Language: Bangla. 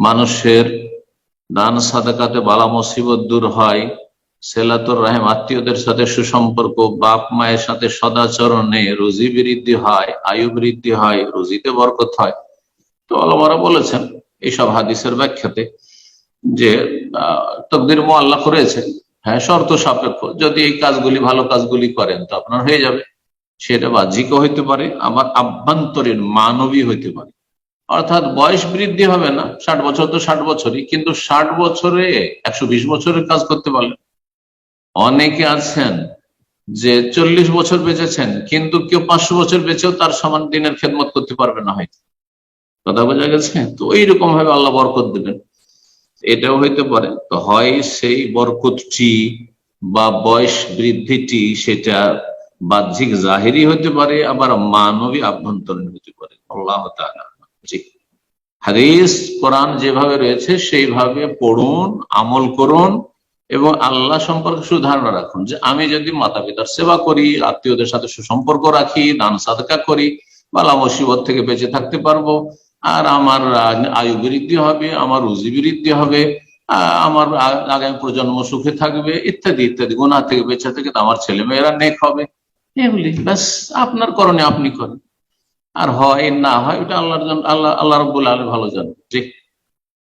মানুষের দান সাদাকাতে বালা মুসিবত দূর হয়, সেলাতুর রাহিম আত্মীয়দের সাথে সুসম্পর্ক, বাপ মায়ের সাথে সদাচরণে রুজি বৃদ্ধি হয়, আয়ু বৃদ্ধি হয়, রুজিতে বরকত হয়। তো আলমারা বলেছেন এইসব হাদিসের ব্যাখ্যাতে যে তকদির মুআল্লাক রয়েছে, হ্যাঁ শর্ত সাপেক্ষ। যদি এই কাজগুলি ভালো কাজগুলি করেন তো আপনার হয়ে যাবে। সেটা বাহ্যিকও হইতে পারে, আবার আভ্যন্তরীণ মানবী হইতে পারে। অর্থাৎ বয়স বৃদ্ধি হবে না, 60 বছর তো 60 বছরই, কিন্তু 60 বছরে 120 বছরের কাজ করতে পারলেন। অনেকে আছেন যে 40 বছর বেঁচেছেন, কিন্তু কেউ 500 বছর বেঁচেও তার সমান দিনের খেদমত করতে পারবে না, হয়তো। কথা বোঝা গেছে? তো এইরকম ভাবে আল্লাহ বরকত দেবেন, এটাও হইতে পারে। তো হয় সেই বরকতটি বা বয়স বৃদ্ধিটি সেটা বাহ্যিক জাহিরি হতে পারে, আবার মানবী আভ্যন্তরীণ হতে পারে। আল্লাহ তাআলা জি। হাদিস কোরআন যেভাবে রয়েছে সেইভাবে পড়ুন, আমল করুন এবং আল্লাহ সম্পর্কে শুধু ধারণা রাখুন যে আমি যদি মাতা পিতার সেবা করি, আত্মীয়দের সাথে সুসম্পর্ক রাখি, দান সাদকা করি, বালা মুসিবত থেকে বেঁচে থাকতে পারবো, আর আমার আয়ু বৃদ্ধি হবে, আমার রুজি বৃদ্ধি হবে, আমার আগামী প্রজন্ম সুখে থাকবে, ইত্যাদি ইত্যাদি, গুনাহ থেকে বেঁচে থেকে আমার ছেলে মেয়েরা নেক হবে, এগুলি ব্যাস আপনার করণে আপনি করেন। আর হয় না হয় ওটা আল্লাহর জন্য, আল্লাহ রাব্বুল আলামিন ভালো জানেন। জি।